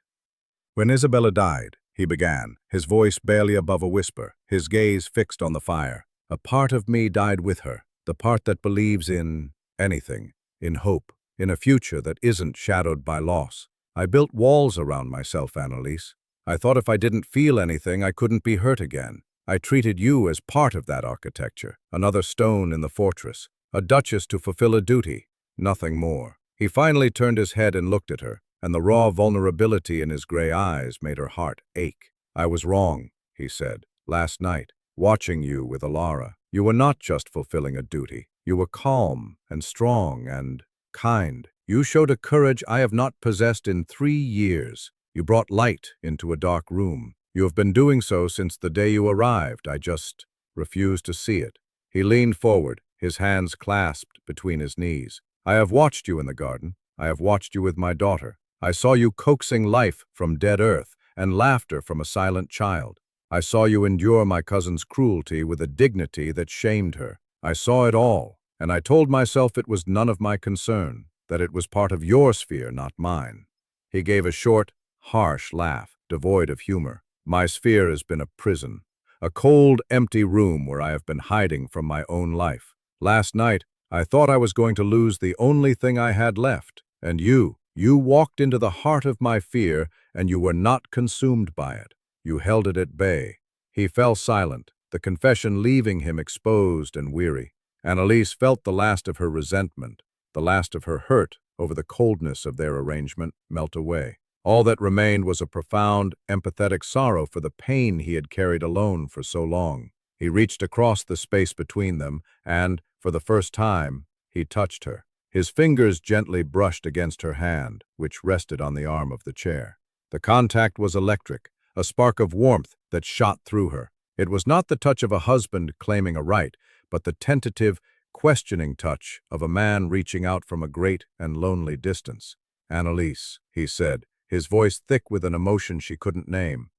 "When Isabella died," he began, his voice barely above a whisper, his gaze fixed on the fire, "a part of me died with her, the part that believes in anything, in hope, in a future that isn't shadowed by loss. I built walls around myself, Annalise. I thought if I didn't feel anything, I couldn't be hurt again. I treated you as part of that architecture, another stone in the fortress, a duchess to fulfill a duty, nothing more. He finally turned his head and looked at her, and the raw vulnerability in his gray eyes made her heart ache. I was wrong, he said. Last night, watching you with Alara, you were not just fulfilling a duty. You were calm and strong and kind. You showed a courage I have not possessed in 3 years. You brought light into a dark room. You have been doing so since the day you arrived. I just refused to see it. He leaned forward, his hands clasped between his knees. I have watched you in the garden. I have watched you with my daughter. I saw you coaxing life from dead earth and laughter from a silent child. I saw you endure my cousin's cruelty with a dignity that shamed her. I saw it all, and I told myself it was none of my concern, that it was part of your sphere, not mine. He gave a short, harsh laugh, devoid of humor. My sphere has been a prison, a cold, empty room where I have been hiding from my own life. Last night, I thought I was going to lose the only thing I had left, and you walked into the heart of my fear, and you were not consumed by it. You held it at bay. He fell silent, the confession leaving him exposed and weary. Annalise felt the last of her resentment, the last of her hurt over the coldness of their arrangement melt away. All that remained was a profound, empathetic sorrow for the pain he had carried alone for so long. He reached across the space between them, and, for the first time, he touched her. His fingers gently brushed against her hand, which rested on the arm of the chair. The contact was electric, a spark of warmth that shot through her. It was not the touch of a husband claiming a right, but the tentative, questioning touch of a man reaching out from a great and lonely distance. "Annalise," he said, his voice thick with an emotion she couldn't name.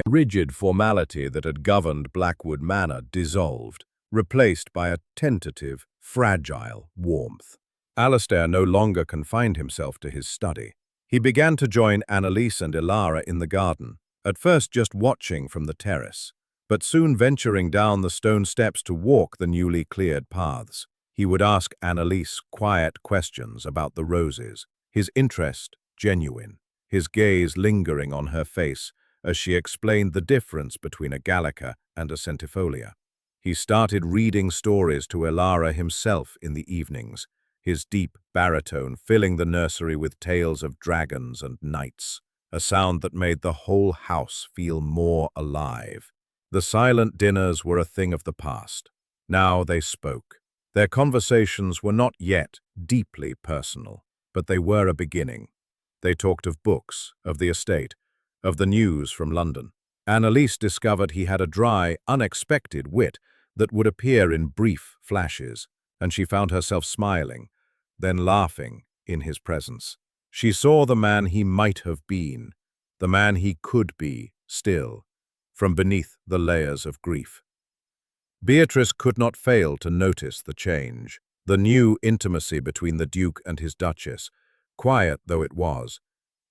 Rigid formality that had governed Blackwood Manor dissolved, replaced by a tentative, fragile warmth. Alistair no longer confined himself to his study. He began to join Annalise and Alara in the garden, at first just watching from the terrace, but soon venturing down the stone steps to walk the newly cleared paths. He would ask Annalise quiet questions about the roses, his interest genuine, his gaze lingering on her face as she explained the difference between a Gallica and a centifolia. He started reading stories to Alara himself in the evenings, his deep baritone filling the nursery with tales of dragons and knights, a sound that made the whole house feel more alive. The silent dinners were a thing of the past. Now they spoke. Their conversations were not yet deeply personal, but they were a beginning. They talked of books, of the estate, of the news from London. Annalise discovered he had a dry, unexpected wit that would appear in brief flashes, and she found herself smiling, then laughing in his presence. She saw the man he might have been, the man he could be still, from beneath the layers of grief. Beatrice could not fail to notice the change, the new intimacy between the Duke and his Duchess, quiet though it was,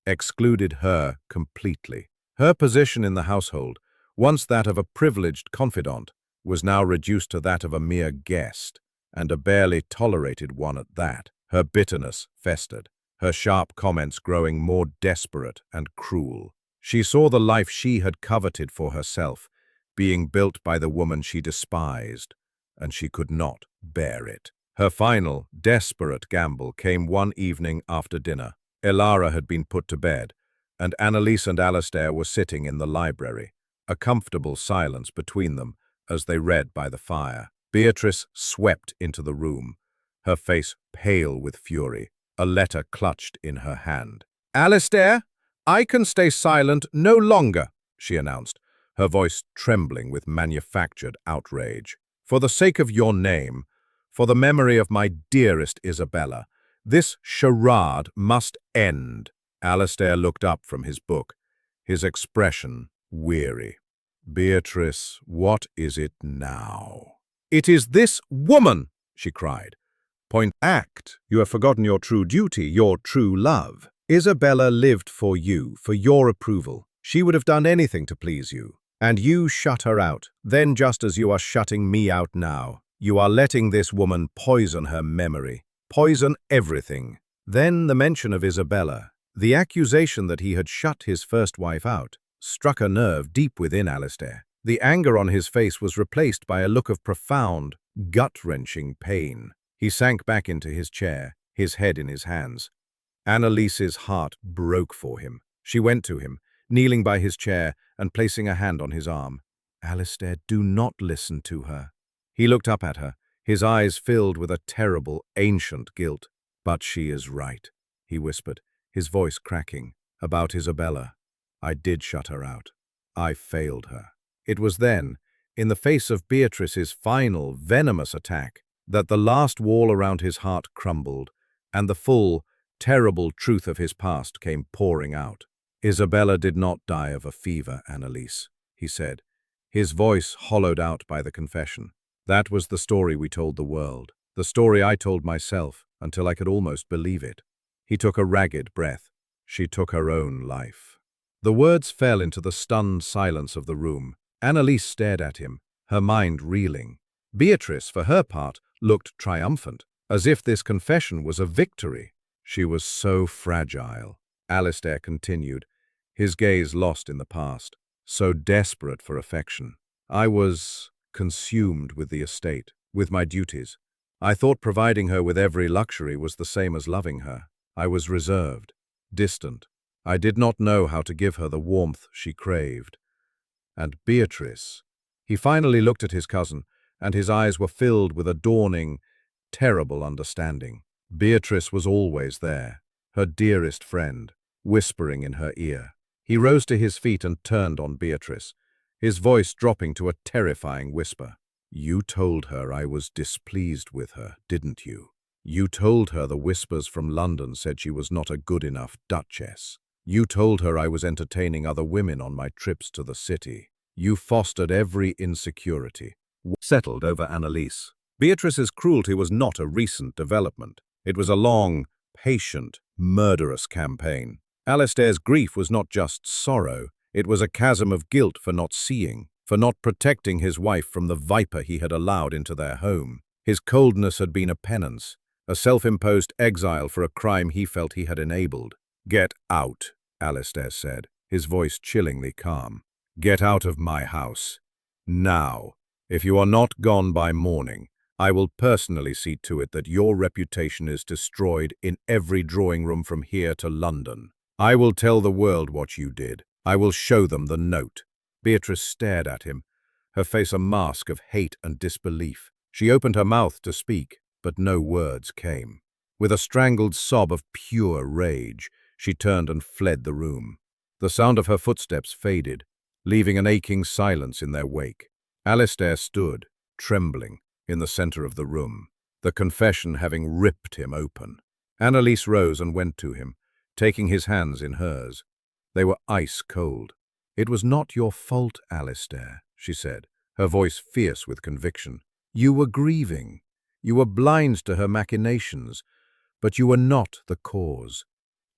excluded her completely. Her position in the household, once that of a privileged confidant, was now reduced to that of a mere guest, and a barely tolerated one at that. Her bitterness festered, her sharp comments growing more desperate and cruel. She saw the life she had coveted for herself being built by the woman she despised, and she could not bear it. Her final, desperate gamble came one evening after dinner. Alara had been put to bed, and Annalise and Alistair were sitting in the library, a comfortable silence between them as they read by the fire. Beatrice swept into the room, her face pale with fury, a letter clutched in her hand. "Alistair, I can stay silent no longer," she announced, her voice trembling with manufactured outrage. "For the sake of your name, for the memory of my dearest Isabella, this charade must end." Alistair looked up from his book, his expression weary. "Beatrice, what is it now?" "It is this woman!" she cried. "Act. You have forgotten your true duty, your true love. Isabella lived for you, for your approval. She would have done anything to please you. And you shut her out, then just as you are shutting me out now. You are letting this woman poison her memory, poison everything." Then the mention of Isabella, the accusation that he had shut his first wife out, struck a nerve deep within Alistair. The anger on his face was replaced by a look of profound, gut-wrenching pain. He sank back into his chair, his head in his hands. Annalise's heart broke for him. She went to him, kneeling by his chair and placing a hand on his arm. "Alistair, do not listen to her." He looked up at her, his eyes filled with a terrible, ancient guilt. "But she is right," he whispered, his voice cracking. "About Isabella. I did shut her out. I failed her." It was then, in the face of Beatrice's final, venomous attack, that the last wall around his heart crumbled, and the full, terrible truth of his past came pouring out. "Isabella did not die of a fever, Annalise," he said, his voice hollowed out by the confession. "That was the story we told the world, the story I told myself until I could almost believe it." He took a ragged breath. "She took her own life." The words fell into the stunned silence of the room. Annalise stared at him, her mind reeling. Beatrice, for her part, looked triumphant, as if this confession was a victory. "She was so fragile," Alistair continued, his gaze lost in the past, "so desperate for affection. I was consumed with the estate, with my duties. I thought providing her with every luxury was the same as loving her. I was reserved, distant. I did not know how to give her the warmth she craved. And Beatrice..." He finally looked at his cousin, and his eyes were filled with a dawning, terrible understanding. Beatrice was always there, her dearest friend, whispering in her ear. He rose to his feet and turned on Beatrice, his voice dropping to a terrifying whisper. "You told her I was displeased with her, didn't you? You told her the whispers from London said she was not a good enough duchess. You told her I was entertaining other women on my trips to the city. You fostered every insecurity." Settled over Annalise. Beatrice's cruelty was not a recent development. It was a long, patient, murderous campaign. Alistair's grief was not just sorrow, it was a chasm of guilt for not seeing, for not protecting his wife from the viper he had allowed into their home. His coldness had been a penance, a self-imposed exile for a crime he felt he had enabled. "Get out," Alistair said, his voice chillingly calm. "Get out of my house. Now. If you are not gone by morning, I will personally see to it that your reputation is destroyed in every drawing room from here to London. I will tell the world what you did. I will show them the note." Beatrice stared at him, her face a mask of hate and disbelief. She opened her mouth to speak, but no words came. With a strangled sob of pure rage, she turned and fled the room. The sound of her footsteps faded, leaving an aching silence in their wake. Alistair stood, trembling, in the center of the room, the confession having ripped him open. Annalise rose and went to him, taking his hands in hers. They were ice cold. "It was not your fault, Alistair," she said, her voice fierce with conviction. "You were grieving. You were blind to her machinations, but you were not the cause."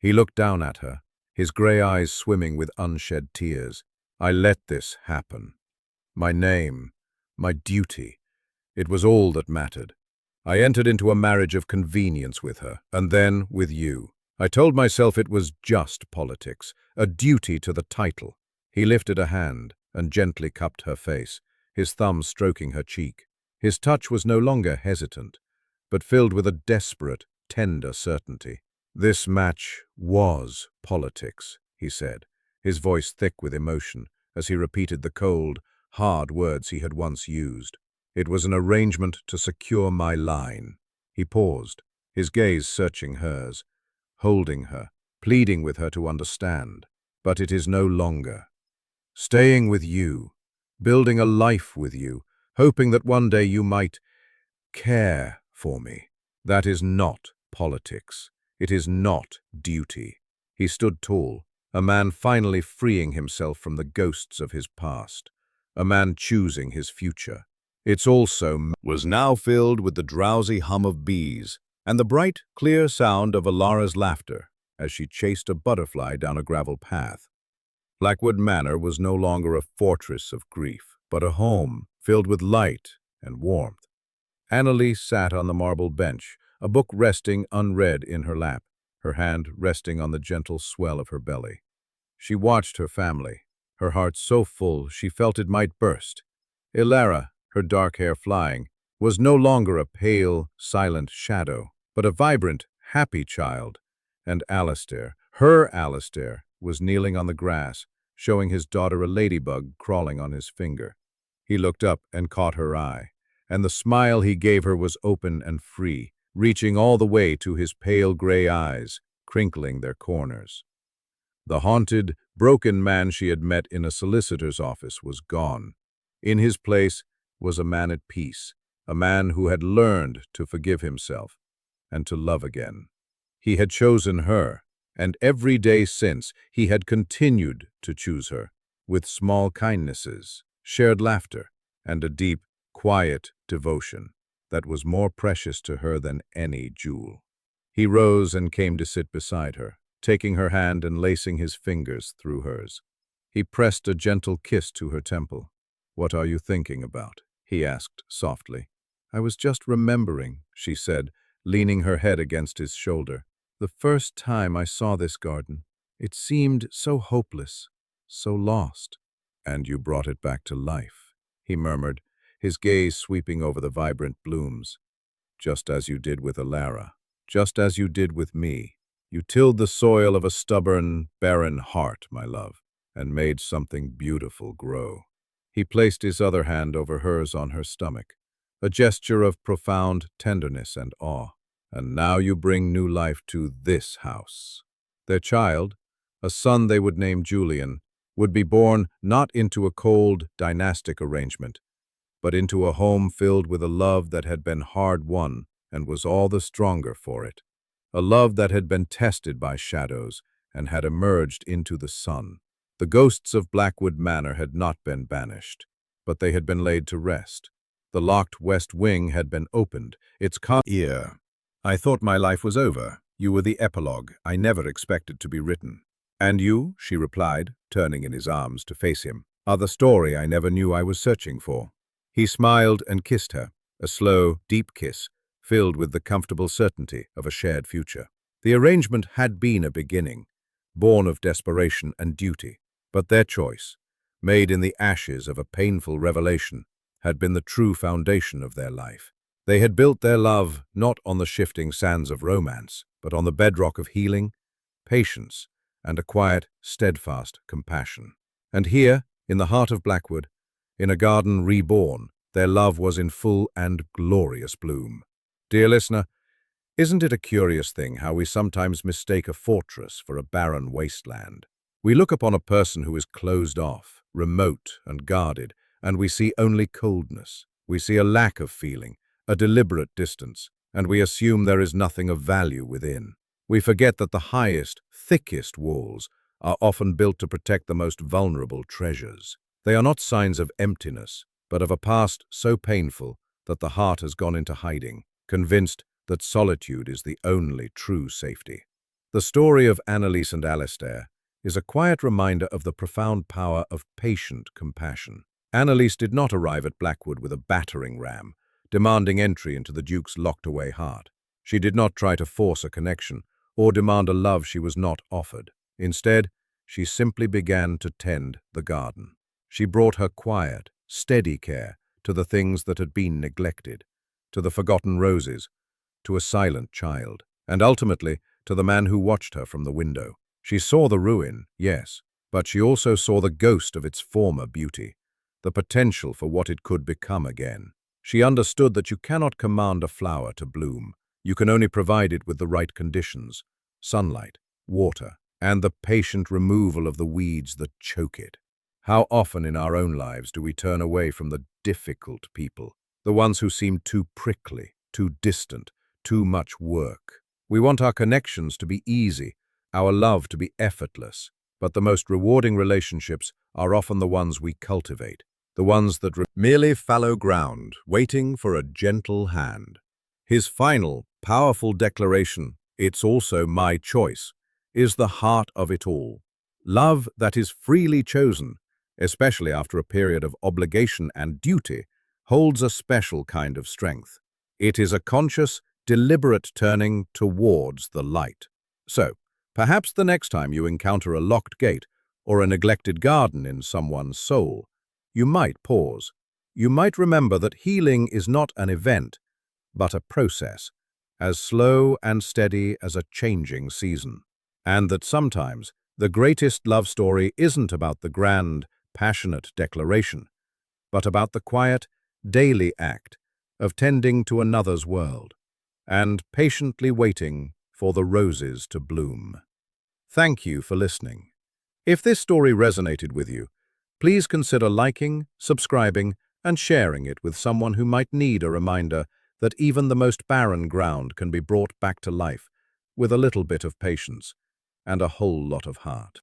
He looked down at her, his grey eyes swimming with unshed tears. "I let this happen. My name, my duty, it was all that mattered. I entered into a marriage of convenience with her, and then with you. I told myself it was just politics, a duty to the title." He lifted a hand and gently cupped her face, his thumb stroking her cheek. His touch was no longer hesitant, but filled with a desperate, tender certainty. "This match was politics," he said, his voice thick with emotion, as he repeated the cold, hard words he had once used. "It was an arrangement to secure my line." He paused, his gaze searching hers, holding her, pleading with her to understand. "But it is no longer. Staying with you, building a life with you, hoping that one day you might care for me. That is not politics. It is not duty." He stood tall, a man finally freeing himself from the ghosts of his past, a man choosing his future. Its also was now filled with the drowsy hum of bees and the bright, clear sound of Alara's laughter as she chased a butterfly down a gravel path. Blackwood Manor was no longer a fortress of grief, but a home filled with light and warmth. Annalise sat on the marble bench, a book resting unread in her lap, her hand resting on the gentle swell of her belly. She watched her family, her heart so full she felt it might burst. Ilara, her dark hair flying, was no longer a pale, silent shadow, but a vibrant, happy child. And Alistair, her Alistair, was kneeling on the grass, showing his daughter a ladybug crawling on his finger. He looked up and caught her eye, and the smile he gave her was open and free, reaching all the way to his pale gray eyes, crinkling their corners. The haunted, broken man she had met in a solicitor's office was gone. In his place was a man at peace, a man who had learned to forgive himself and to love again. He had chosen her, and every day since he had continued to choose her, with small kindnesses, shared laughter, and a deep, quiet devotion that was more precious to her than any jewel. He rose and came to sit beside her, taking her hand and lacing his fingers through hers. He pressed a gentle kiss to her temple. "What are you thinking about?" he asked softly. "I was just remembering," she said, leaning her head against his shoulder. "The first time I saw this garden, it seemed so hopeless, so lost." "And you brought it back to life," he murmured, his gaze sweeping over the vibrant blooms. "Just as you did with Ilara, just as you did with me. You tilled the soil of a stubborn, barren heart, my love, and made something beautiful grow." He placed his other hand over hers on her stomach, a gesture of profound tenderness and awe. "And now you bring new life to this house." Their child, a son they would name Julian, would be born not into a cold, dynastic arrangement, but into a home filled with a love that had been hard-won and was all the stronger for it. A love that had been tested by shadows and had emerged into the sun. The ghosts of Blackwood Manor had not been banished, but they had been laid to rest. The locked west wing had been opened, its ear. "I thought my life was over. You were the epilogue I never expected to be written." "And you," she replied, turning in his arms to face him, "are the story I never knew I was searching for." He smiled and kissed her, a slow, deep kiss, filled with the comfortable certainty of a shared future. The arrangement had been a beginning, born of desperation and duty, but their choice, made in the ashes of a painful revelation, had been the true foundation of their life. They had built their love not on the shifting sands of romance, but on the bedrock of healing, patience, and a quiet, steadfast compassion. And here, in the heart of Blackwood, in a garden reborn, their love was in full and glorious bloom. Dear listener, isn't it a curious thing how we sometimes mistake a fortress for a barren wasteland? We look upon a person who is closed off, remote and guarded, and we see only coldness. We see a lack of feeling, a deliberate distance, and we assume there is nothing of value within. We forget that the highest, thickest walls are often built to protect the most vulnerable treasures. They are not signs of emptiness, but of a past so painful that the heart has gone into hiding, convinced that solitude is the only true safety. The story of Annalise and Alistair is a quiet reminder of the profound power of patient compassion. Annalise did not arrive at Blackwood with a battering ram, demanding entry into the Duke's locked-away heart. She did not try to force a connection or demand a love she was not offered. Instead, she simply began to tend the garden. She brought her quiet, steady care to the things that had been neglected, to the forgotten roses, to a silent child, and ultimately to the man who watched her from the window. She saw the ruin, yes, but she also saw the ghost of its former beauty, the potential for what it could become again. She understood that you cannot command a flower to bloom. You can only provide it with the right conditions: sunlight, water, and the patient removal of the weeds that choke it. How often in our own lives do we turn away from the difficult people, the ones who seem too prickly, too distant, too much work? We want our connections to be easy, our love to be effortless, but the most rewarding relationships are often the ones we cultivate, the ones that merely fallow ground, waiting for a gentle hand. His final, powerful declaration, "It's also my choice," is the heart of it all. Love that is freely chosen, especially after a period of obligation and duty, holds a special kind of strength. It is a conscious, deliberate turning towards the light. So, perhaps the next time you encounter a locked gate or a neglected garden in someone's soul, you might pause. You might remember that healing is not an event, but a process, as slow and steady as a changing season. And that sometimes the greatest love story isn't about the grand, passionate declaration, but about the quiet, daily act of tending to another's world and patiently waiting for the roses to bloom. Thank you for listening. If this story resonated with you, please consider liking, subscribing, and sharing it with someone who might need a reminder that even the most barren ground can be brought back to life with a little bit of patience and a whole lot of heart.